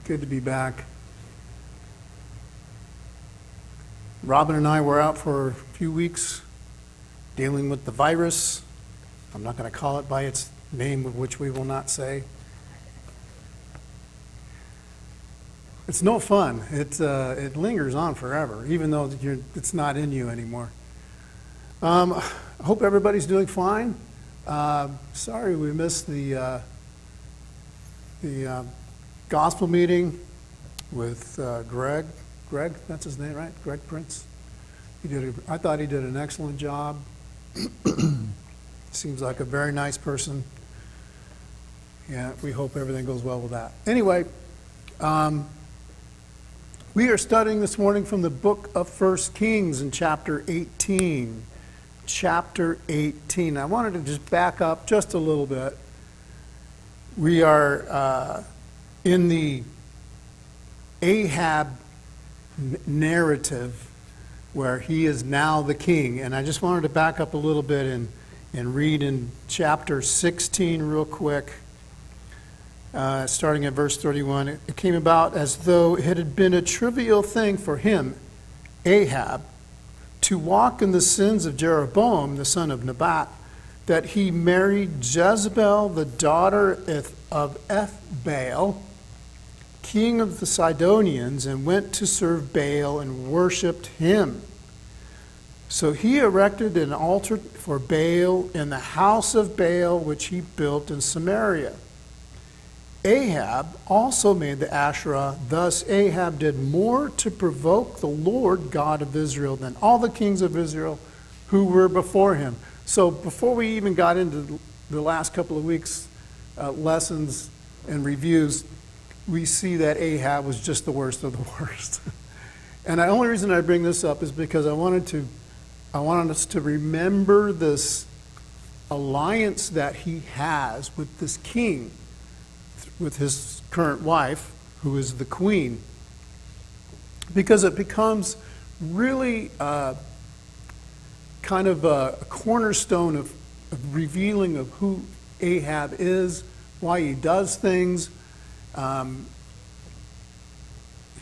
Good to be back. Robin and I were out for a few weeks dealing with the virus. I'm not going to call it by its name, which we will not say. It's no fun. It lingers on forever, even though it's not in you anymore. I hope everybody's doing fine. Sorry we missed the gospel meeting with Greg. Greg, that's his name, right? Greg Prince. I thought he did an excellent job. Seems like a very nice person. Yeah, we hope everything goes well with that. Anyway, we are studying this morning from the book of 1 Kings in chapter 18. Chapter 18. I wanted to just back up just a little bit. We are in the Ahab narrative where he is now the king. And I just wanted to back up a little bit and read in chapter 16 real quick. Starting at verse 31, it came about as though it had been a trivial thing for him, Ahab, to walk in the sins of Jeroboam, the son of Nebat, that he married Jezebel, the daughter of Ethbaal, king of the Sidonians, and went to serve Baal and worshipped him. So he erected an altar for Baal in the house of Baal, which he built in Samaria. Ahab also made the Asherah. Thus Ahab did more to provoke the Lord God of Israel than all the kings of Israel who were before him. So before we even got into the last couple of weeks' lessons and reviews, we see that Ahab was just the worst of the worst. And the only reason I bring this up is because I wanted us to remember this alliance that he has with this king, with his current wife, who is the queen, because it becomes really kind of a cornerstone of revealing of who Ahab is, why he does things.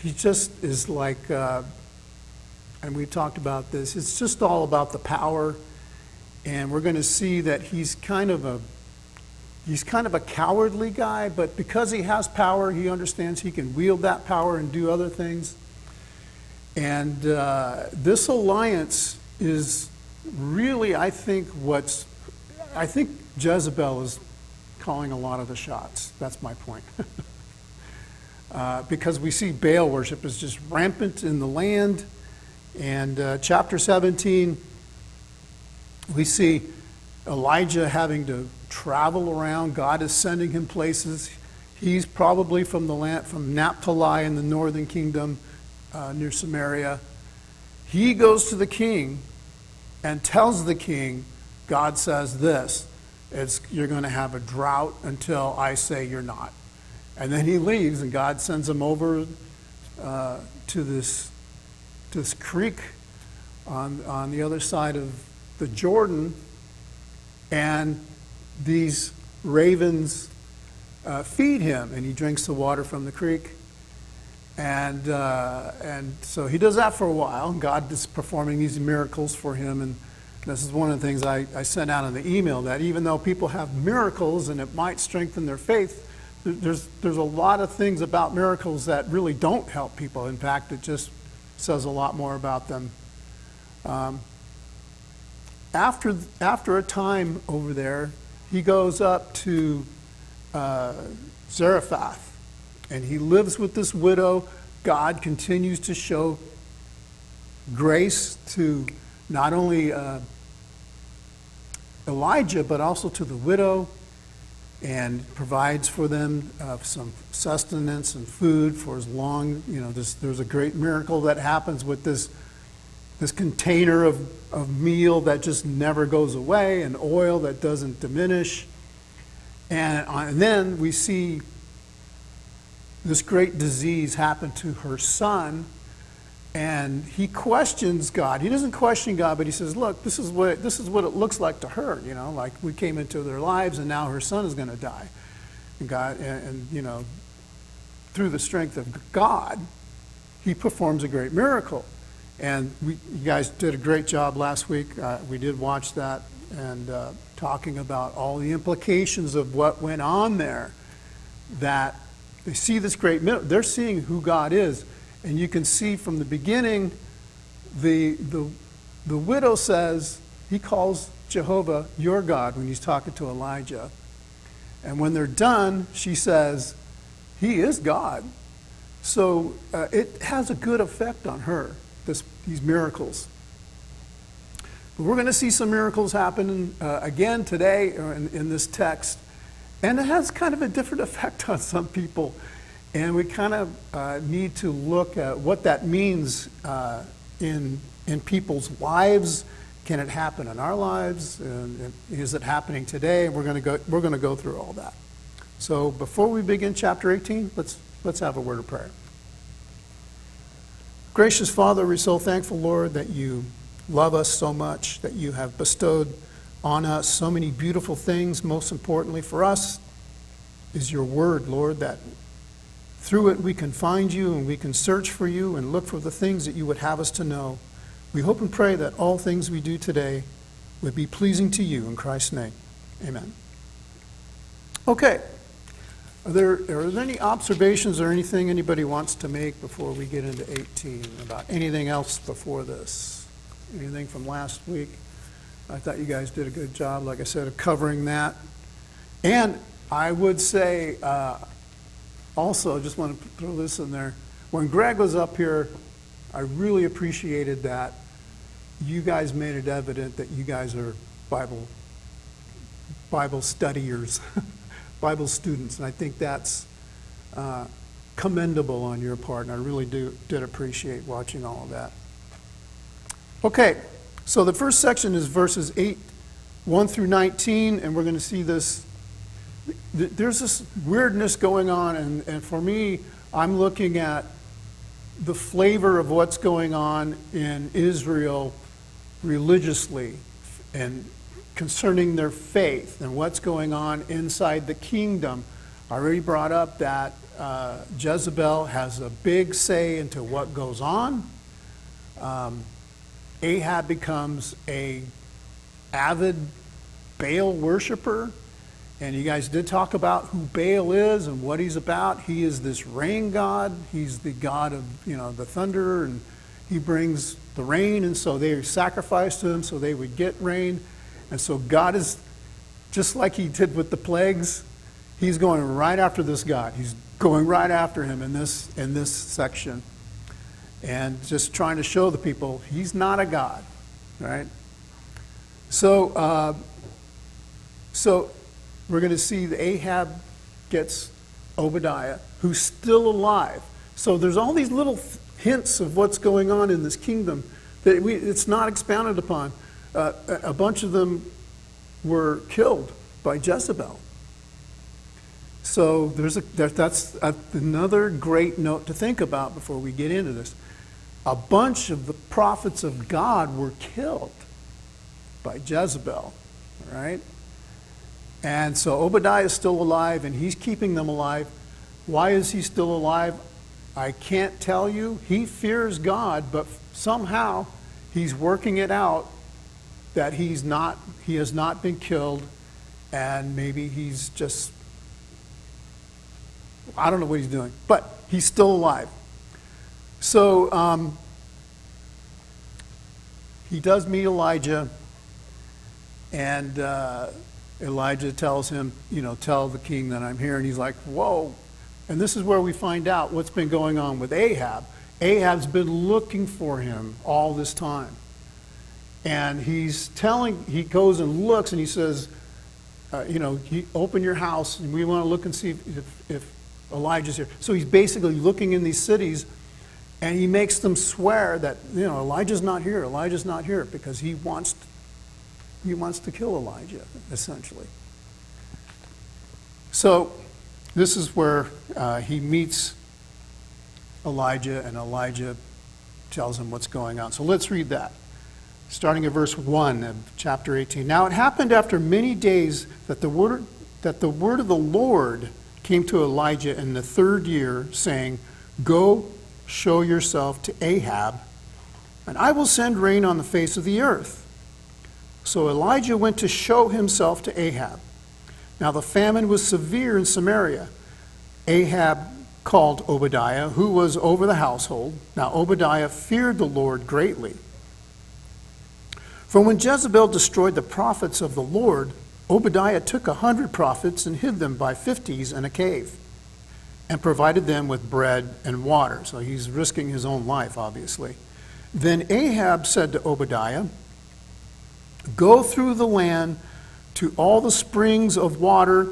He just is like, and we've talked about this, it's just all about the power, and we're going to see that he's kind of a cowardly guy, but because he has power, he understands he can wield that power and do other things. And this alliance is really, I think Jezebel is calling a lot of the shots. That's my point. Because we see Baal worship is just rampant in the land. And chapter 17, we see Elijah having to travel around. God is sending him places. He's probably from the land, from Naphtali in the northern kingdom near Samaria. He goes to the king and tells the king, God says this, you're going to have a drought until I say you're not. And then he leaves, and God sends him over to this creek on the other side of the Jordan, and these ravens feed him, and he drinks the water from the creek. And so he does that for a while. God is performing these miracles for him, and this is one of the things I sent out in the email, that even though people have miracles and it might strengthen their faith, there's a lot of things about miracles that really don't help people. In fact, it just says a lot more about them. After a time over there, he goes up to Zarephath, and he lives with this widow. God continues to show grace to not only Elijah, but also to the widow, and provides for them some sustenance and food for as long, there's a great miracle that happens with this container of meal that just never goes away, and oil that doesn't diminish. And then we see this great disease happen to her son, and he questions God. He doesn't question God, but he says, look, this is what it looks like to her, like we came into their lives and now her son is going to die. And God, and through the strength of God, he performs a great miracle. And you guys did a great job last week. We did watch that and talking about all the implications of what went on there, that they see this great miracle. They're seeing who God is. And you can see from the beginning, the widow says, he calls Jehovah your God when he's talking to Elijah. And when they're done, she says, he is God. So it has a good effect on her, these miracles. But we're going to see some miracles happen again today in this text. And it has kind of a different effect on some people. And we kind of need to look at what that means in people's lives. Can it happen in our lives? And is it happening today? And we're going to go through all that. So before we begin chapter 18, let's have a word of prayer. Gracious Father, we're so thankful, Lord, that you love us so much, that you have bestowed on us so many beautiful things. Most importantly for us is your word, Lord, that through it we can find you and we can search for you and look for the things that you would have us to know. We hope and pray that all things we do today would be pleasing to you in Christ's name. Amen. Okay. Are there any observations or anything anybody wants to make before we get into 18 about anything else before this? Anything from last week? I thought you guys did a good job, like I said, of covering that. And I would say, also, I just want to throw this in there. When Greg was up here, I really appreciated that you guys made it evident that you guys are Bible studiers, Bible students. And I think that's commendable on your part. And I really did appreciate watching all of that. Okay, so the first section is verses 1 through 19, and we're going to see this. There's this weirdness going on, and for me, I'm looking at the flavor of what's going on in Israel religiously and concerning their faith and what's going on inside the kingdom. I already brought up that Jezebel has a big say into what goes on. Ahab becomes a avid Baal worshiper. And you guys did talk about who Baal is and what he's about. He is this rain god. He's the god of, the thunder, and he brings the rain. And so they sacrificed to him so they would get rain. And so God is, just like he did with the plagues, he's going right after this God. He's going right after him in this section. And just trying to show the people he's not a god, right? So we're going to see that Ahab gets Obadiah, who's still alive. So there's all these little hints of what's going on in this kingdom that it's not expounded upon. A bunch of them were killed by Jezebel. So that's another great note to think about before we get into this. A bunch of the prophets of God were killed by Jezebel, all right? And so Obadiah is still alive, and he's keeping them alive. Why is he still alive? I can't tell you. He fears God, but somehow he's working it out that he has not been killed, and maybe he's just, I don't know what he's doing, but he's still alive. So he does meet Elijah, and Elijah tells him, tell the king that I'm here. And he's like, whoa. And this is where we find out what's been going on with Ahab. Ahab's been looking for him all this time. And he goes and looks, and he says, open your house, and we want to look and see if Elijah's here. So he's basically looking in these cities, and he makes them swear that, Elijah's not here, because he wants to kill Elijah, essentially. So this is where he meets Elijah, and Elijah tells him what's going on. So let's read that, starting at verse 1 of chapter 18. Now it happened after many days that the word of the Lord came to Elijah in the 3rd year, saying, "Go, show yourself to Ahab, and I will send rain on the face of the earth." So Elijah went to show himself to Ahab. Now the famine was severe in Samaria. Ahab called Obadiah, who was over the household. Now Obadiah feared the Lord greatly. For when Jezebel destroyed the prophets of the Lord, Obadiah took 100 prophets and hid them by 50s in a cave, and provided them with bread and water. So he's risking his own life, obviously. Then Ahab said to Obadiah, "Go through the land to all the springs of water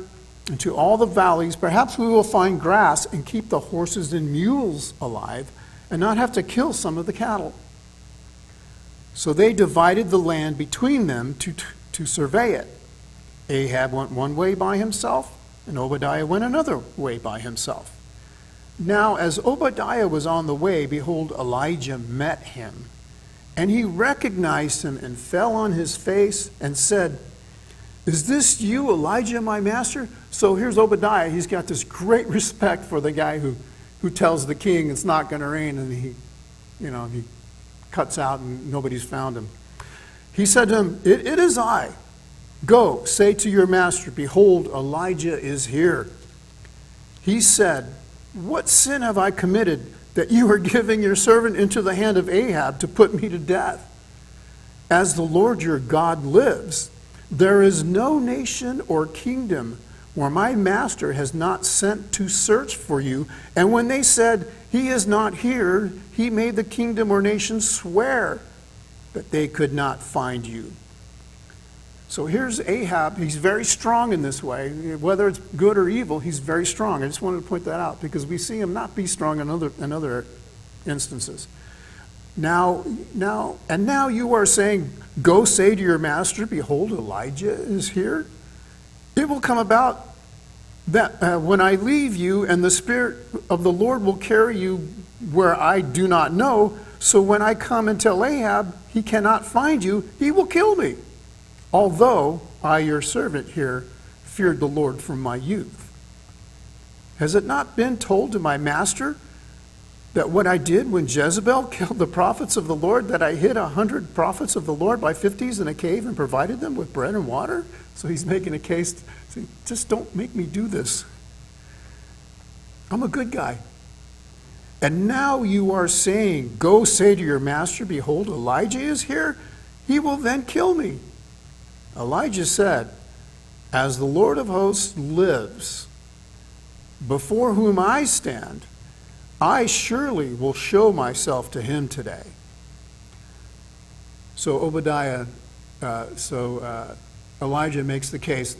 and to all the valleys. Perhaps we will find grass and keep the horses and mules alive and not have to kill some of the cattle." So they divided the land between them to survey it. Ahab went one way by himself, and Obadiah went another way by himself. Now, as Obadiah was on the way, behold, Elijah met him. And he recognized him and fell on his face and said, "Is this you, Elijah, my master?" So here's Obadiah. He's got this great respect for the guy who tells the king it's not going to rain, and he cuts out and nobody's found him. He said to him, it is I. Go, say to your master, behold, Elijah is here." He said, "What sin have I committed that you are giving your servant into the hand of Ahab to put me to death? As the Lord your God lives, there is no nation or kingdom where my master has not sent to search for you. And when they said, 'He is not here,' he made the kingdom or nation swear that they could not find you." So here's Ahab. He's very strong in this way. Whether it's good or evil, he's very strong. I just wanted to point that out because we see him not be strong in other instances. Now you are saying, "Go say to your master, behold, Elijah is here." It will come about that when I leave you, and the Spirit of the Lord will carry you where I do not know. So when I come and tell Ahab he cannot find you, he will kill me. Although I, your servant here, feared the Lord from my youth. Has it not been told to my master that what I did when Jezebel killed the prophets of the Lord, that I hid 100 prophets of the Lord by 50s in a cave and provided them with bread and water? So he's making a case, saying, just don't make me do this. I'm a good guy. And now you are saying, "Go say to your master, behold, Elijah is here. He will then kill me." Elijah said, "As the Lord of hosts lives, before whom I stand, I surely will show myself to him today." So Elijah makes the case,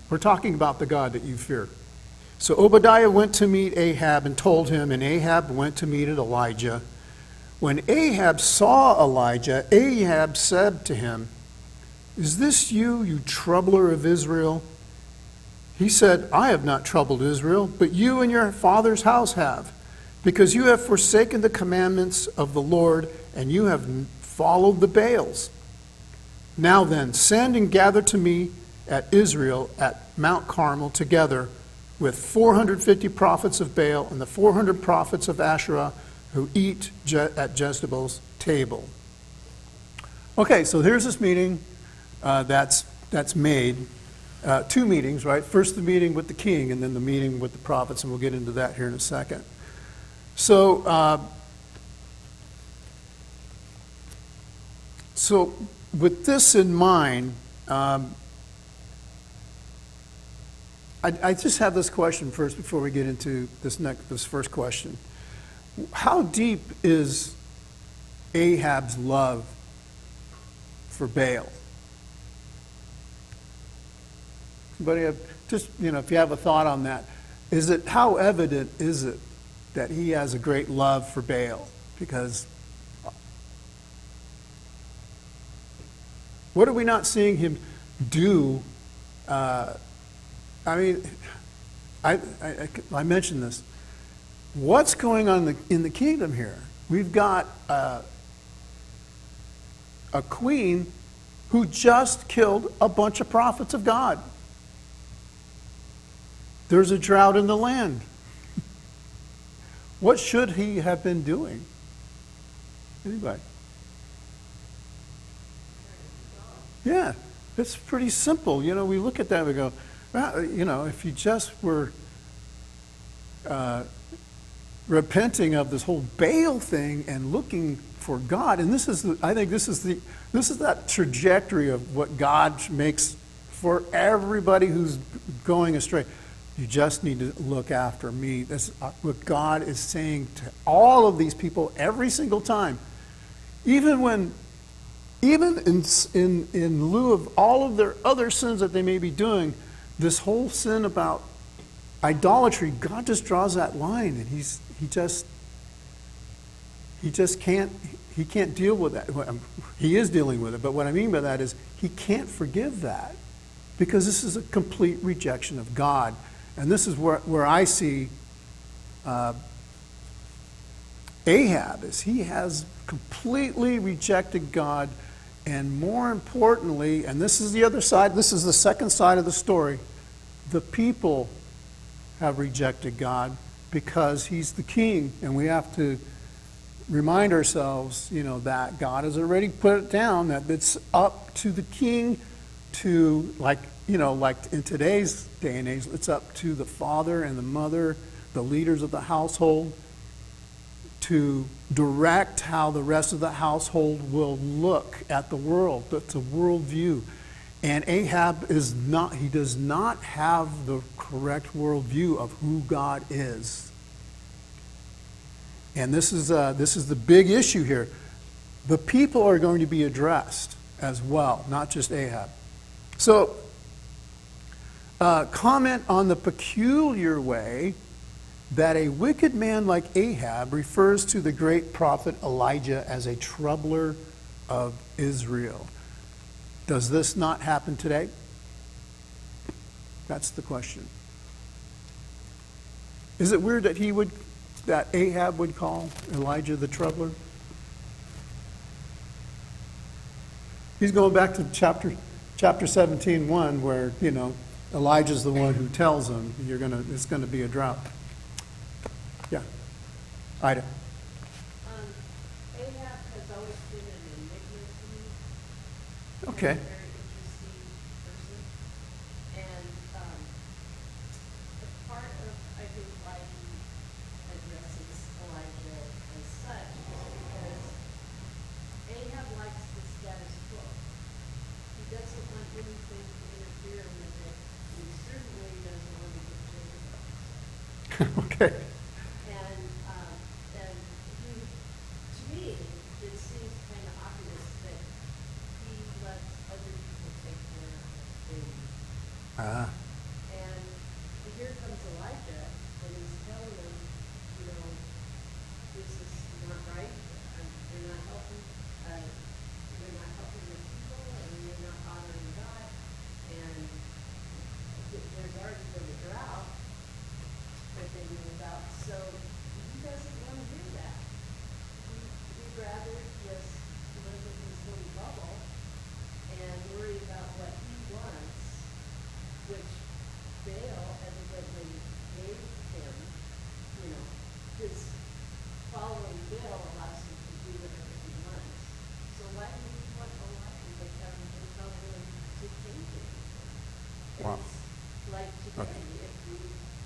we're talking about the God that you fear. So Obadiah went to meet Ahab and told him, and Ahab went to meet Elijah. When Ahab saw Elijah, Ahab said to him, "Is this you, you troubler of Israel?" He said, "I have not troubled Israel, but you and your father's house have, because you have forsaken the commandments of the Lord, and you have followed the Baals. Now then, send and gather to me at Israel at Mount Carmel together with 450 prophets of Baal and the 400 prophets of Asherah who eat at Jezebel's table." Okay, so here's this meeting that's made. 2 meetings, right? First the meeting with the king, and then the meeting with the prophets, and we'll get into that here in a second. So with this in mind, I just have this question first before we get into this first question. How deep is Ahab's love for Baal? Anybody have, just, if you have a thought on that, how evident is it that he has a great love for Baal? Because what are we not seeing him do? I mentioned this. What's going on in the kingdom here? We've got a queen who just killed a bunch of prophets of God. there's a drought in the land. What should he have been doing? Anybody? Yeah, it's pretty simple. You know, we look at that and we go, well, you know, if you just were repenting of this whole Baal thing and looking for God, and I think this is that trajectory of what God makes for everybody who's going astray. You just need to look after me. That's what God is saying to all of these people every single time. Even in lieu of all of their other sins that they may be doing, this whole sin about idolatry, God just draws that line, and he just can't deal with that. He is dealing with it, but what I mean by that is he can't forgive that, because this is a complete rejection of God. And this is where I see Ahab, is he has completely rejected God, and more importantly, and this is the other side, this is the second side of the story, the people have rejected God because he's the king, and we have to remind ourselves, you know, that God has already put it down, that it's up to the king to, like in today's day and age, it's up to the father and the mother, the leaders of the household, to direct how the rest of the household will look at the world. It's a worldview. And Ahab does not have the correct worldview of who God is. And this is the big issue here. The people are going to be addressed as well, not just Ahab. So, comment on the peculiar way that a wicked man like Ahab refers to the great prophet Elijah as a troubler of Israel. Does this not happen today? That's the question. Is it weird that Ahab would call Elijah the troubler? He's going back to chapter 17:1, where, you know, Elijah's the one who tells him it's going to be a drought. Yeah, Ida. Ahab has always been an enigma to me. Okay. He's a very interesting person. And a part of, I think, why he addresses Elijah as such is because Ahab likes the status quo. He doesn't want anything to interfere with it. He certainly doesn't want to get Jacob. Okay. And to me, it seems kind of obvious that he lets other people take care of things. And here comes Elijah, and he's telling them, you know, this is not right. You're not helping. You're not helping the people, and you're not honoring God. And there's already been a drought that they knew about. So he doesn't want to do that. He'd rather just live in his little bubble and worry about what he wants, which Baal evidently gave him. You know, his following Baal allows him to do whatever he wants. So why do you want Elijah to come and tell him to change it? Wow. It's like today, if we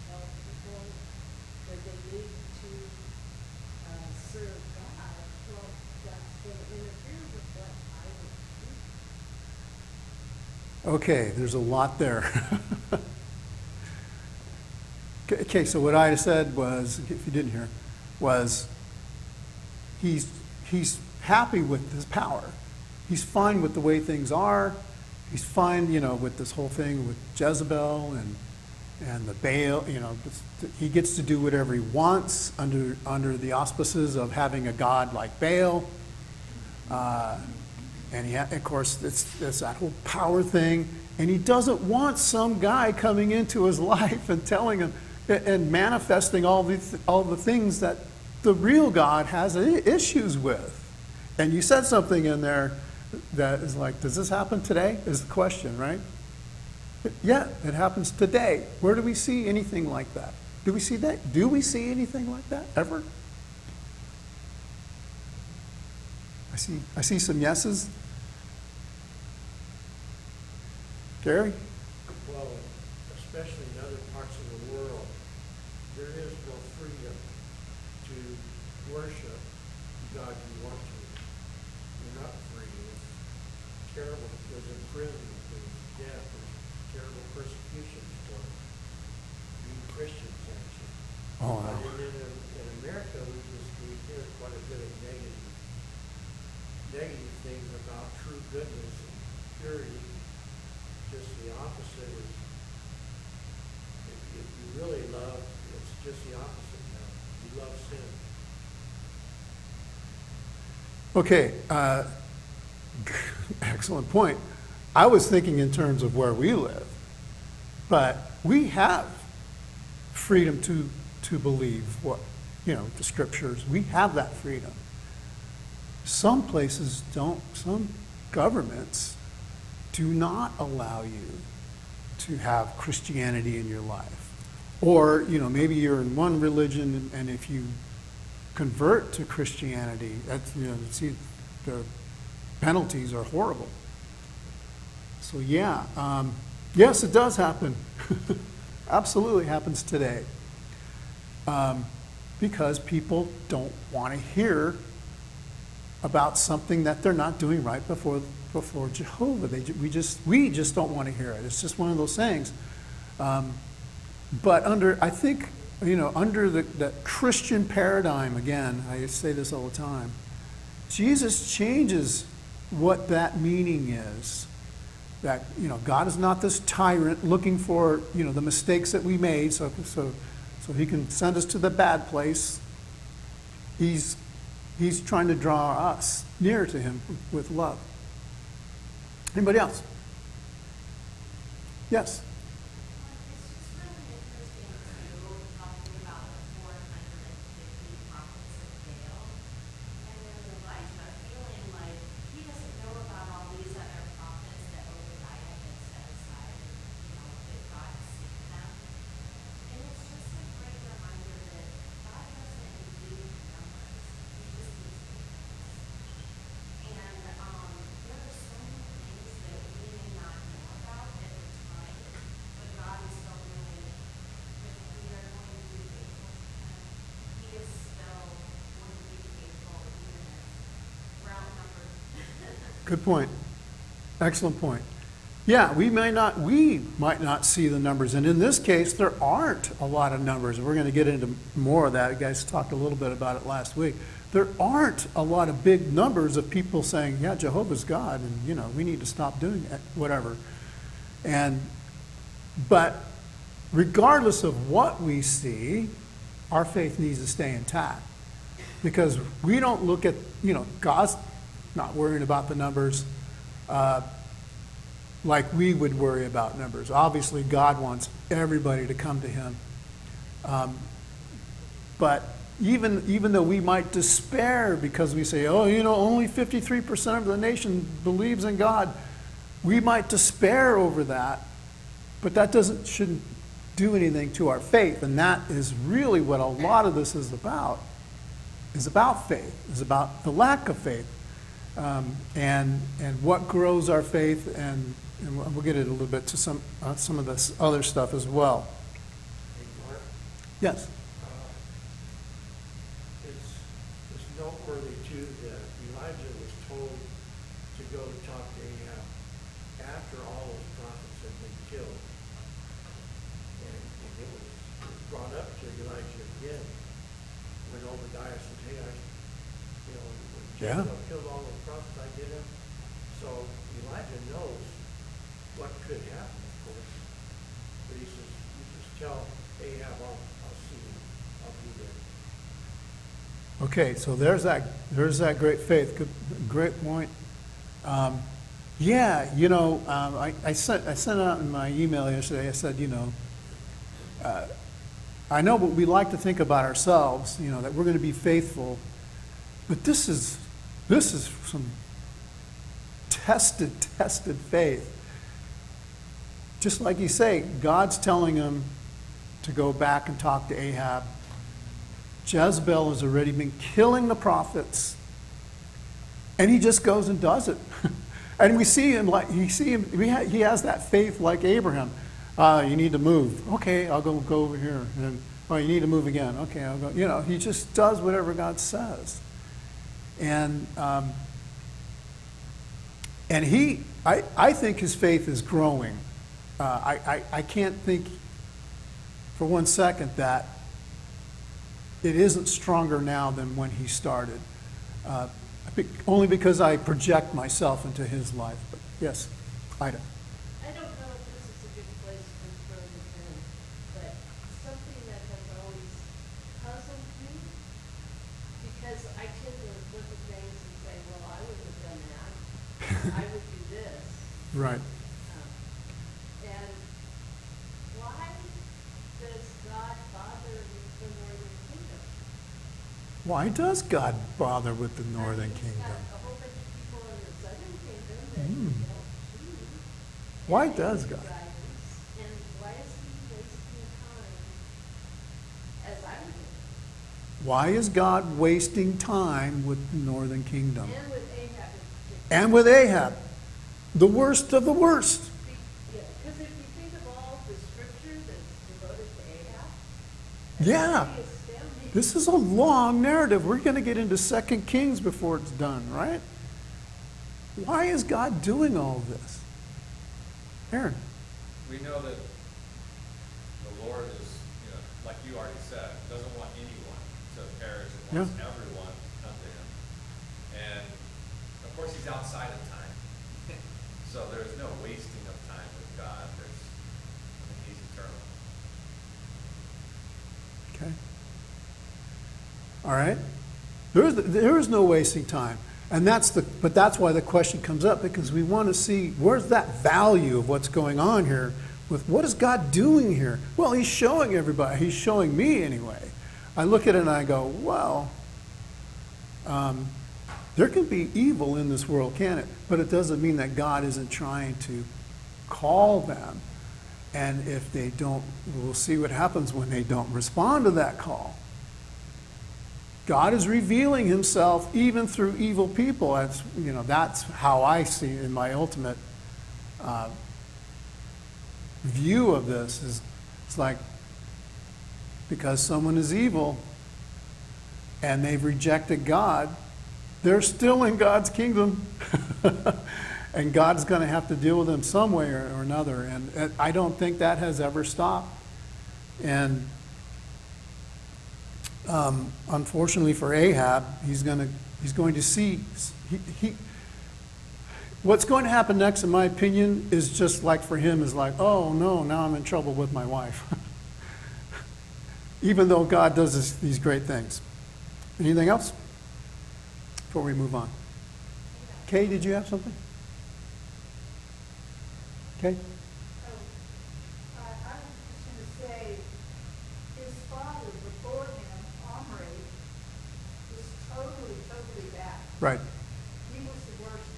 tell people that they need to serve God, well, that's going to interfere with what I would do. Okay, there's a lot there. Okay, so what I said was, if you didn't hear, was he's happy with his power. He's fine with the way things are. He's fine, you know, with this whole thing with Jezebel and the Baal. You know, he gets to do whatever he wants under the auspices of having a god like Baal. And of course, it's that whole power thing. And he doesn't want some guy coming into his life and telling him and manifesting all the things that the real God has issues with. And you said something in there that is like, does this happen today? Is the question, right? Yeah, it happens today. Where do we see anything like that? Do we see that? Do we see anything like that ever? I see some yeses. Gary? Well, especially in other parts of the world, there is no freedom to worship the God you want to. You're not free. It's terrible. There's imprisonment, there's death, there's terrible persecutions for being Christians, actually. Oh, no. But in America, we hear quite a bit of negative things about true goodness and purity. Just the opposite is, if you really love, it's just the opposite now. You love sin. Okay, excellent point. I was thinking in terms of where we live, but we have freedom to believe what, the scriptures. We have that freedom. Some places don't, some governments do not allow you to have Christianity in your life. Or, maybe you're in one religion and if you convert to Christianity, that's, see, the penalties are horrible. So yeah, yes, it does happen. Absolutely happens today. Because people don't want to hear about something that they're not doing right before Jehovah. We just don't want to hear it. It's just one of those things. But I think, under the Christian paradigm, again, I say this all the time, Jesus changes what that meaning is. That, God is not this tyrant looking for, the mistakes that we made so he can send us to the bad place. He's trying to draw us near to him with love. Anybody else? Yes. It's just really interesting too, talking about the 450 prophets of Baal, and then Elijah feeling like he doesn't know about all these other prophets that Obadiah had set aside, that God sent them. And it's just a great reminder that God doesn't need numbers, he just needs faithfulness. And there are so many things that we may not know about at the time, but God is so willing, if we are going to be faithful to him, he is still going to be faithful even if we're outnumbered. Good point. Excellent point. Yeah, we might not see the numbers. And in this case, there aren't a lot of numbers. We're going to get into more of that. You guys talked a little bit about it last week. There aren't a lot of big numbers of people saying, yeah, Jehovah's God, and, we need to stop doing it, whatever. But regardless of what we see, our faith needs to stay intact. Because we don't look at, God's not worrying about the numbers like we would worry about numbers. Obviously, God wants everybody to come to him. But even though we might despair because we say, only 53% of the nation believes in God, we might despair over that, but that shouldn't do anything to our faith. And that is really what a lot of this is about faith, is about the lack of faith. And what grows our faith, and we'll get into a little bit to some of this other stuff as well. Hey, Mark, Yes. it's noteworthy too that Elijah was told to go talk to Ahab after all those prophets had been killed. And it was brought up to Elijah again when Obadiah said, hey, when Jezebel killed all those prophets, I did him. So Elijah knows what could happen, of course. But he says, you just tell Ahab, I'll see you. I'll be there. Okay, so there's that great faith. Great point. I sent out in my email yesterday. I said, I know what we like to think about ourselves, that we're going to be faithful, but this is some tested faith. just like you say, God's telling him to go back and talk to Ahab. Jezebel has already been killing the prophets, and he just goes and does it. And we see him like he has that faith like Abraham. You need to move. Okay, I'll go over here. And oh, you need to move again. Okay, I'll go. You know, he just does whatever God says. And I think his faith is growing. I can't think for one second that it isn't stronger now than when he started. Only because I project myself into his life. But yes, Ida. I don't know if this is a good place to throw this in, but something that has always puzzled me, because I tend to look at things and say, well, I wouldn't have done that. I would do this. Right. And why does God bother with the northern kingdom? Why does God bother with the northern He's kingdom? got a whole bunch of people in the southern kingdom that he don't choose. Why And does they God? need guidance. And why is he wasting time, as I would do, Why is God wasting time with the northern kingdom? and with Ahab in particular? And with Ahab, the worst of the worst. Because if you think of all the scripture that's devoted to Ahab, Yeah. it's astounding. This is a long narrative. We're going to get into 2 Kings before it's done, right? Why is God doing all this? Aaron. We know that the Lord is, like you already said, doesn't want anyone to perish. He wants everyone to come to him. And of course, he's outside of time. So there's no wasting of time with God. He's eternal. Okay. All right. There is no wasting time. And but that's why the question comes up, because we want to see where's that value of what's going on here with what is God doing here? Well, he's showing everybody. He's showing me anyway. I look at it and I go, well, there can be evil in this world, can it? But it doesn't mean that God isn't trying to call them. And if they don't, we'll see what happens when they don't respond to that call. God is revealing himself even through evil people. That's how I see it in my ultimate view of this. It's like, because someone is evil and they've rejected God, they're still in God's kingdom. And God's going to have to deal with them some way or another. And I don't think that has ever stopped. And unfortunately for Ahab, he's going to see what's going to happen next, in my opinion, is just like for him is like, oh no, now I'm in trouble with my wife. Even though God does these great things. Anything else before we move on? Kay, did you have something? Okay. I was just going to say, his father before him, Omri, was totally bad. Right. He was the worst to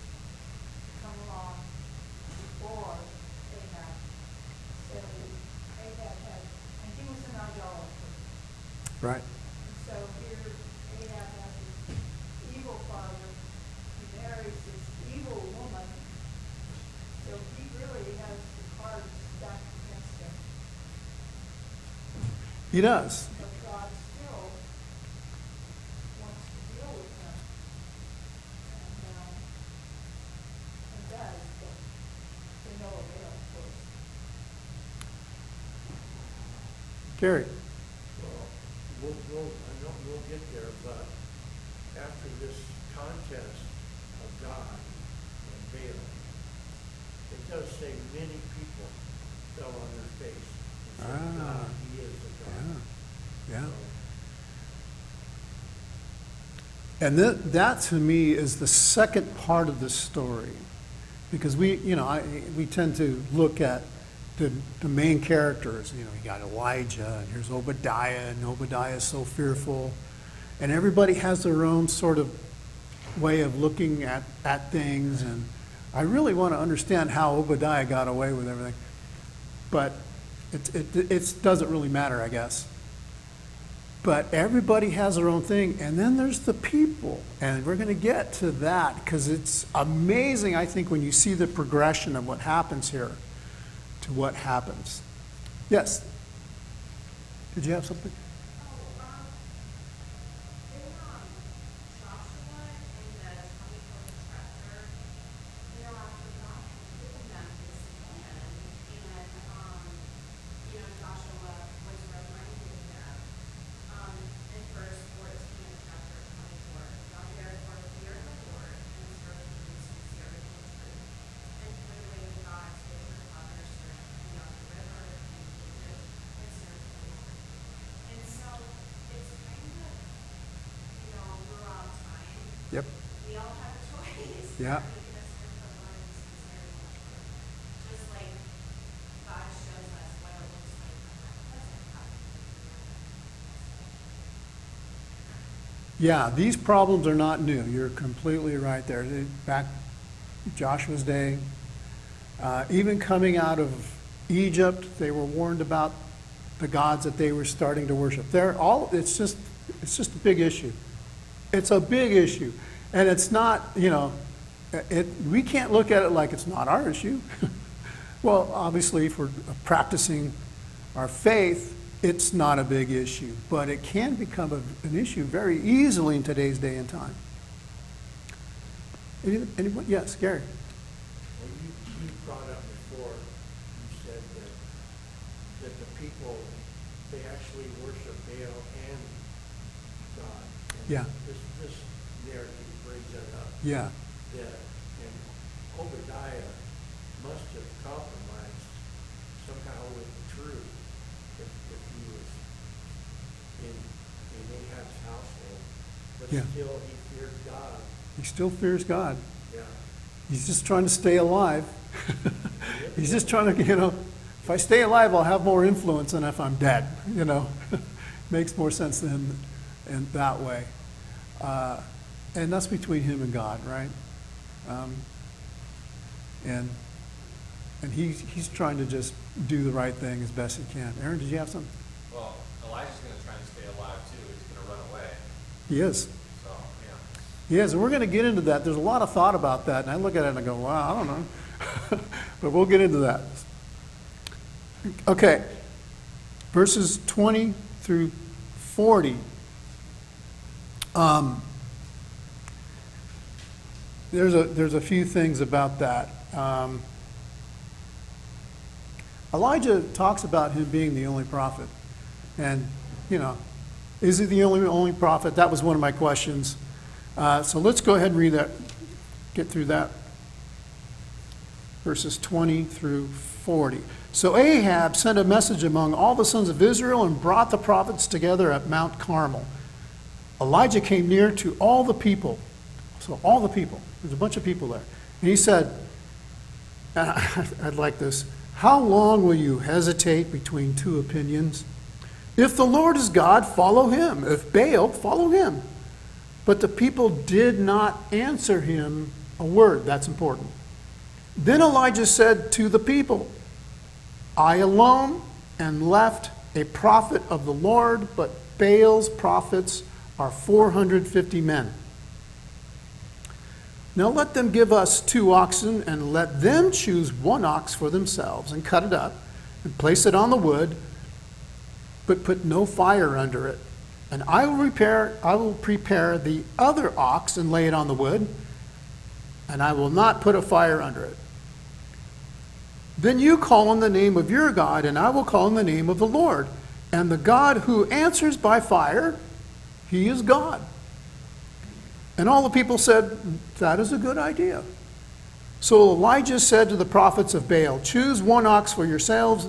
come along before Ahab. So Ahab had, and he was an idolater. Right. And so here Ahab has this evil father, he marries this evil woman. So he really has the cards stacked against him. He does. But God still wants to deal with him. And does, but to no avail, of course. Gary. Well, I know we'll get there, but after this contest of God and Baal, it does say many people fell on their face and said, God, he is a God. Yeah. So, And that to me is the second part of the story, because we tend to look at the main characters. You got Elijah, and here's Obadiah, and Obadiah is so fearful, and everybody has their own sort of way of looking at things. And I really want to understand how Obadiah got away with everything. but it doesn't really matter, I guess. But everybody has their own thing, and then there's the people, and we're going to get to that because it's amazing, I think, when you see the progression of what happens here to what happens. Yes? Did you have something? Yep. We all have a choice. Yeah. Because we're the ones who just like God shows us what it looks like when that doesn't happen. Yeah, these problems are not new. You're completely right there. Back Joshua's day, even coming out of Egypt, they were warned about the gods that they were starting to worship. It's just a big issue. It's a big issue. And it's not, we can't look at it like it's not our issue. Well, obviously, if we're practicing our faith, it's not a big issue. But it can become an issue very easily in today's day and time. Anyone? Yes, Gary. Well, you brought up before, you said that the people, they actually worship Baal and God. And Yeah. This narrative brings that up. Yeah. And Obadiah must have compromised somehow with the truth if he was in Ahab's household. But Yeah. still, he feared God. He still fears God. Yeah. He's just trying to stay alive. He's just trying to, if I stay alive, I'll have more influence than if I'm dead, Makes more sense than in that way. And that's between him and God, right? And he's trying to just do the right thing as best he can. Aaron, did you have something? Well, Elijah's going to try and stay alive too. He's going to run away. He is. So, yeah. He is, and we're going to get into that. There's a lot of thought about that, and I look at it and I go, wow, I don't know. But we'll get into that. Okay. Verses 20 through 40. There's a few things about that. Elijah talks about him being the only prophet. And, is he the only prophet? That was one of my questions. So let's go ahead and read that, get through that. Verses 20 through 40. So Ahab sent a message among all the sons of Israel and brought the prophets together at Mount Carmel. Elijah came near to all the people. So all the people. There's a bunch of people there. And he said, and I'd like this, how long will you hesitate between two opinions? If the Lord is God, follow him. If Baal, follow him. But the people did not answer him a word. That's important. Then Elijah said to the people, I alone am left a prophet of the Lord, but Baal's prophets are 450 men. Now let them give us 2 oxen, and let them choose 1 ox for themselves, and cut it up, and place it on the wood, but put no fire under it. And I will prepare the other ox and lay it on the wood, and I will not put a fire under it. Then you call on the name of your God, and I will call on the name of the Lord. And the God who answers by fire, he is God. And all the people said, that is a good idea. So Elijah said to the prophets of Baal, choose 1 ox for yourselves,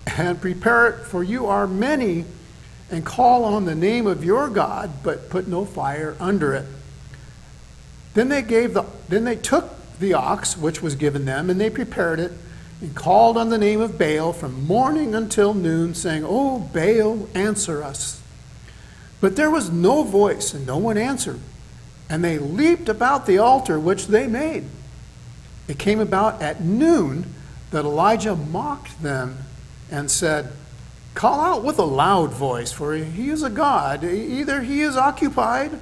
and prepare it, for you are many, and call on the name of your God, but put no fire under it. Then they took the ox which was given them, and they prepared it, and called on the name of Baal from morning until noon, saying, O Baal, answer us. But there was no voice, and no one answered. And they leaped about the altar which they made. It came about at noon that Elijah mocked them and said, "Call out with a loud voice, for he is a god. Either he is occupied,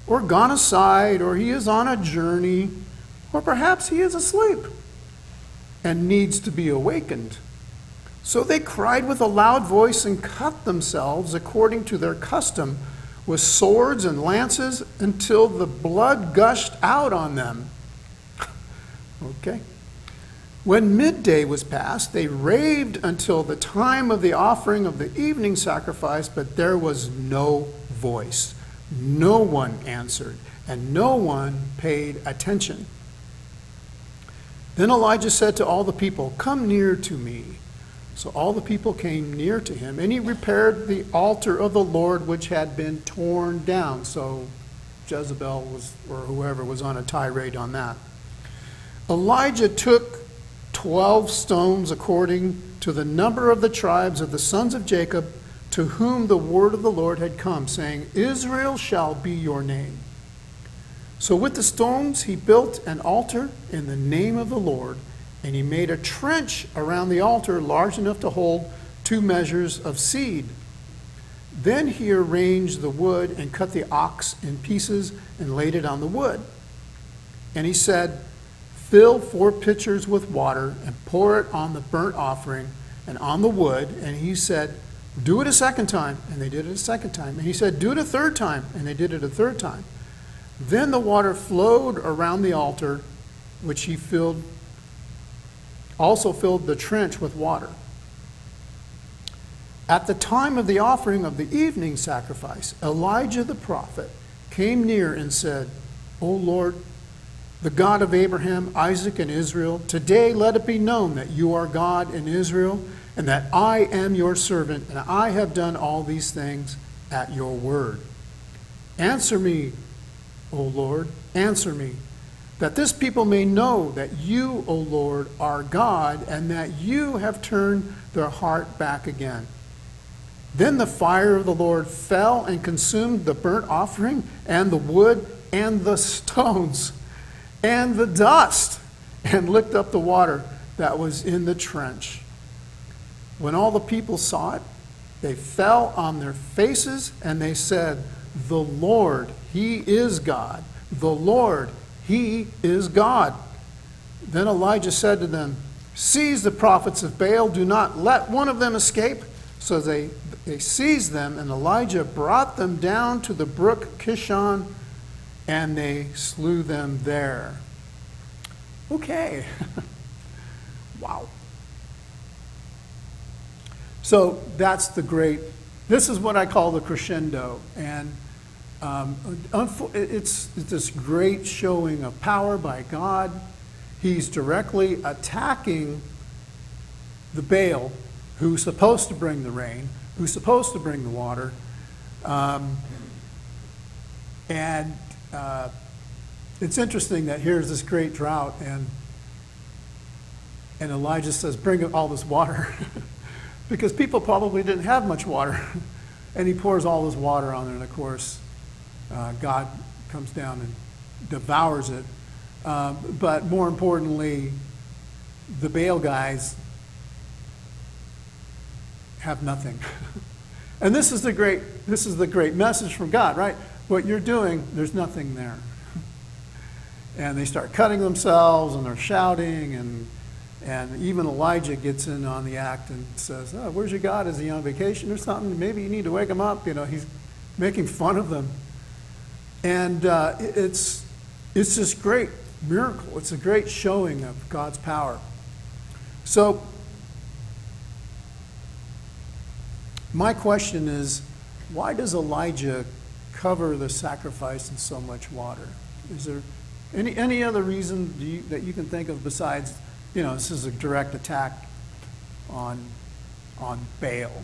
or gone aside, or he is on a journey, or perhaps he is asleep and needs to be awakened." So they cried with a loud voice and cut themselves according to their custom with swords and lances until the blood gushed out on them. Okay. When midday was past, they raved until the time of the offering of the evening sacrifice, but there was no voice. No one answered, and no one paid attention. Then Elijah said to all the people, "Come near to me." So all the people came near to him, and he repaired the altar of the Lord which had been torn down. So Jezebel was, or whoever was on a tirade on that. Elijah took 12 stones according to the number of the tribes of the sons of Jacob, to whom the word of the Lord had come, saying, "Israel shall be your name." So with the stones he built an altar in the name of the Lord, and he made a trench around the altar large enough to hold 2 measures of seed. Then he arranged the wood and cut the ox in pieces and laid it on the wood. And he said, "Fill 4 pitchers with water and pour it on the burnt offering and on the wood." And he said, "Do it a second time." And they did it a second time. And he said, "Do it a third time." And they did it a third time. Then the water flowed around the altar, which he also filled the trench with water. At the time of the offering of the evening sacrifice, Elijah the prophet came near and said, "O Lord, the God of Abraham, Isaac, and Israel, today let it be known that you are God in Israel, and that I am your servant, and I have done all these things at your word. Answer me, O Lord, answer me, that this people may know that you, O Lord, are God, and that you have turned their heart back again." Then the fire of the Lord fell and consumed the burnt offering and the wood and the stones and the dust, and licked up the water that was in the trench. When all the people saw it, they fell on their faces, and they said, "The Lord, he is God. The Lord, he is God." Then Elijah said to them, "Seize the prophets of Baal. Do not let one of them escape." So they seized them, and Elijah brought them down to the brook Kishon, and they slew them there. Okay. Wow. So that's this is what I call the crescendo. And it's this great showing of power by God. He's directly attacking the Baal, who's supposed to bring the rain, who's supposed to bring the water. It's interesting that here's this great drought, and Elijah says, "Bring all this water," because people probably didn't have much water. And he pours all this water on it, and of course, God comes down and devours it. But more importantly, the Baal guys have nothing. And this is the great message from God, right? What you're doing, there's nothing there. And they start cutting themselves, and they're shouting, and even Elijah gets in on the act and says, "Oh, where's your God? Is he on vacation or something? Maybe you need to wake him up." He's making fun of them. And it's this great miracle. It's a great showing of God's power. So my question is, why does Elijah cover the sacrifice in so much water? Is there any other reason that you can think of besides, this is a direct attack on Baal?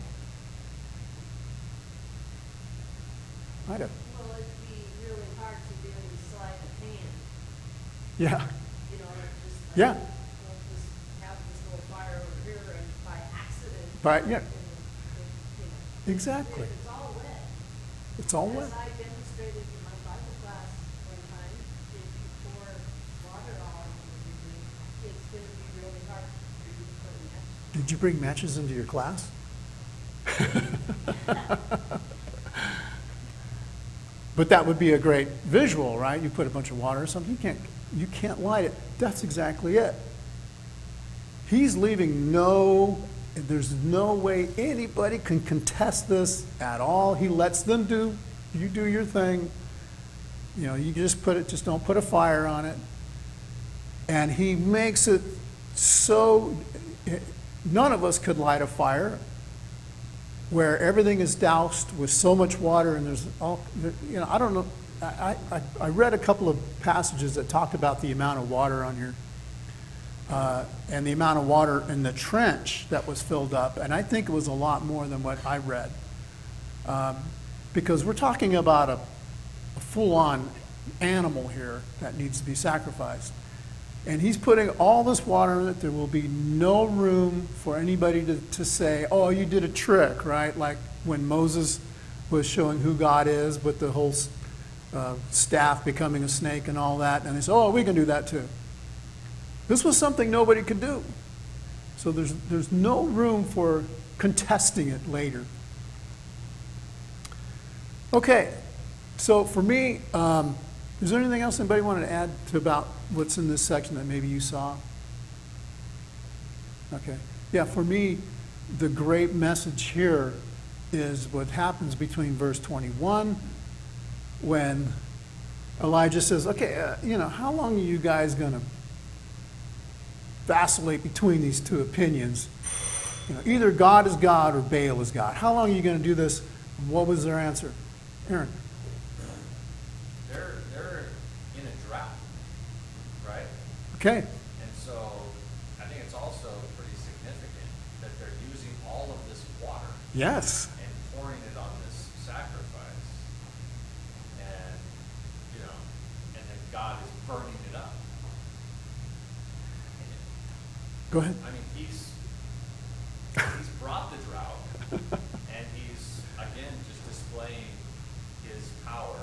I don't. Well, it'd be really hard to do any sleight of hand, Yeah. just Yeah. we'll just have this little fire over here and by accident. Yeah. and, Exactly. It's all wet. It's all wet. As I demonstrated in my Bible class one time, if you pour water all over everything, it's going to be really hard to Did you bring matches into your class? But that would be a great visual, right? You put a bunch of water or something, you can't light it. That's exactly it. He's leaving there's no way anybody can contest this at all. He lets them you do your thing. You know, you just don't put a fire on it. And he makes it so, none of us could light a fire where everything is doused with so much water and there's all, you know, I don't know. I read a couple of passages that talked about the amount of water on your, and the amount of water in the trench that was filled up. And I think it was a lot more than what I read. Because we're talking about a full-on animal here that needs to be sacrificed. And he's putting all this water in it. There will be no room for anybody to say, oh, you did a trick, right? Like when Moses was showing who God is with the whole staff becoming a snake and all that. And they said, oh, we can do that too. This was something nobody could do. So there's no room for contesting it later. Okay, so for me, is there anything else anybody wanted to add to about what's in this section that maybe you saw? Okay. Yeah, for me, the great message here is what happens between verse 21 when Elijah says, okay, you know, how long are you guys going to vacillate between these two opinions? You know, either God is God or Baal is God. How long are you going to do this? What was their answer? Aaron. They're in a drought, right? Okay. And so I think it's also pretty significant that they're using all of this water Yes. and pouring it on this sacrifice. And, you know, and then God is burning it up. Go ahead. I mean, he's brought the drought, and he's, again, just displaying his power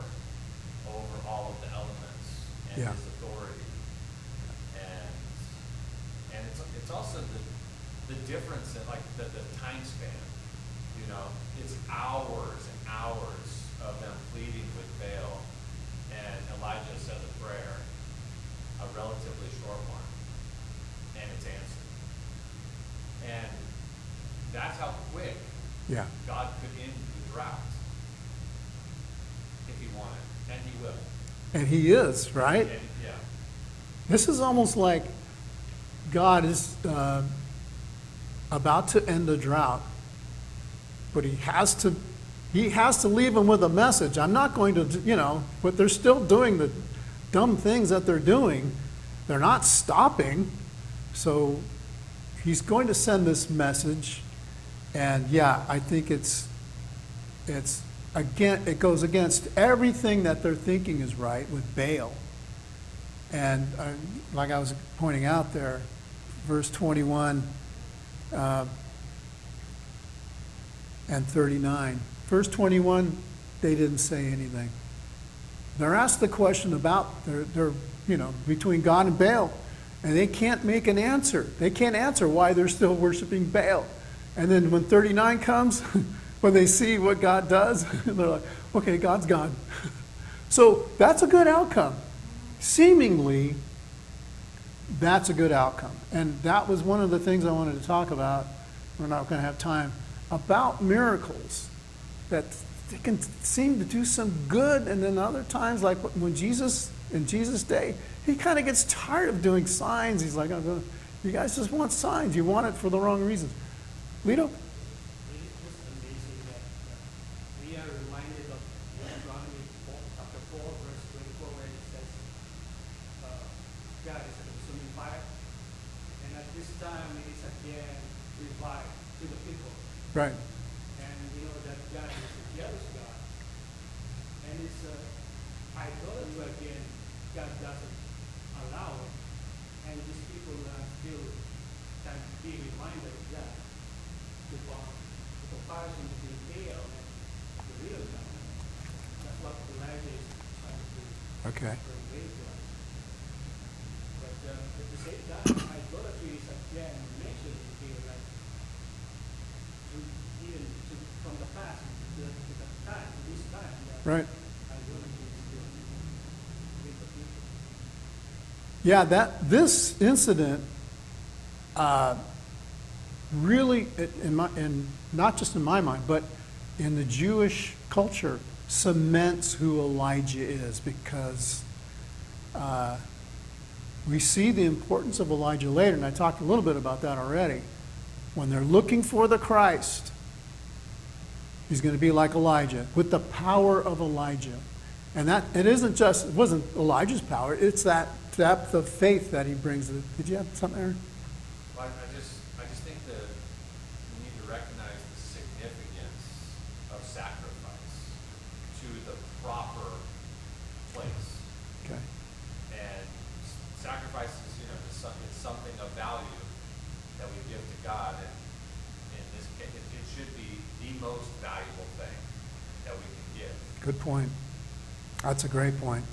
over all of the elements and Yeah. his authority. And it's also the difference in, like, the time span, you know? It's hours and hours of them pleading with Baal, and Elijah says a prayer, a relatively short one, and it's answered. And that's how quick Yeah. God could end the drought if he wanted, and he will. And he is, right? And, yeah, This is almost like God is about to end the drought, but he has to leave them with a message. I'm not going to, you know, but they're still doing the dumb things that they're doing. They're not stopping. So he's going to send this message. And yeah, I think it's again, it goes against everything that they're thinking is right with Baal. And like I was pointing out there, verse 21 and 39. Verse 21, they didn't say anything. They're asked the question about they're you know, between God and Baal, and they can't make an answer. They can't answer why they're still worshiping Baal. And then when 39 comes, when they see what God does, they're like, okay, God's God. So that's a good outcome. Seemingly, that's a good outcome. And that was one of the things I wanted to talk about. We're not going to have time. About miracles. That they can seem to do some good, and then other times, like when Jesus, in Jesus' day, he kind of gets tired of doing signs. He's like, you guys just want signs. You want it for the wrong reasons. Lito? It is just amazing that we are reminded of Deuteronomy chapter 4, verse 24, where it says, God is a consuming fire. And at this time, it is again revived to the people. Right. And we know that God is a jealous God. And it's idolatry again, God doesn't allow it. And these people still can be reminded of that. The comparison between Baal and the real God. That's what Elijah is trying to Okay. convey to us. But at the same time, idolatry is again mentioned here, like even from the past to the time, to this time, that Right. I want to be still with the people. Yeah, this incident really, in not just in my mind, but in the Jewish culture, cements who Elijah is, because we see the importance of Elijah later, and I talked a little bit about that already. When they're looking for the Christ, he's going to be like Elijah, with the power of Elijah. And that it wasn't Elijah's power, it's that depth of faith that he brings. Did you have something, Aaron? Well, I just think that we need to recognize the significance of sacrifice to the proper place. Okay. And sacrifice is, it's something of value that we give to God, and in this case, it should be the most valuable thing that we can give. Good point. That's a great point.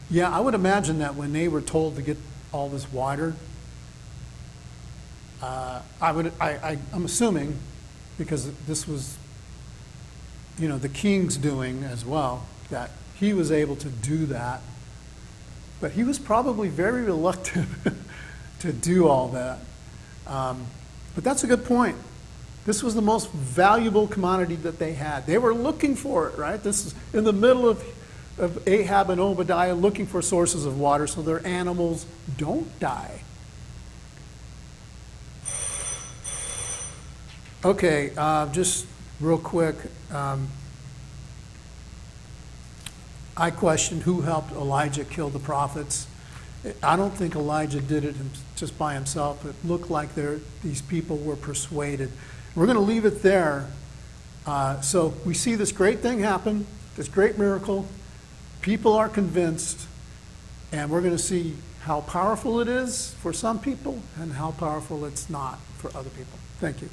Yeah, I would imagine that when they were told to get all this water, I'm assuming, because this was, the king's doing as well, that he was able to do that. But he was probably very reluctant to do all that. But that's a good point. This was the most valuable commodity that they had. They were looking for it, right? This is in the middle of Ahab and Obadiah looking for sources of water so their animals don't die. Okay, just real quick. I question who helped Elijah kill the prophets. I don't think Elijah did it just by himself. It looked like these people were persuaded. We're going to leave it there. So we see this great thing happen, this great miracle. People are convinced, and we're going to see how powerful it is for some people and how powerful it's not for other people. Thank you.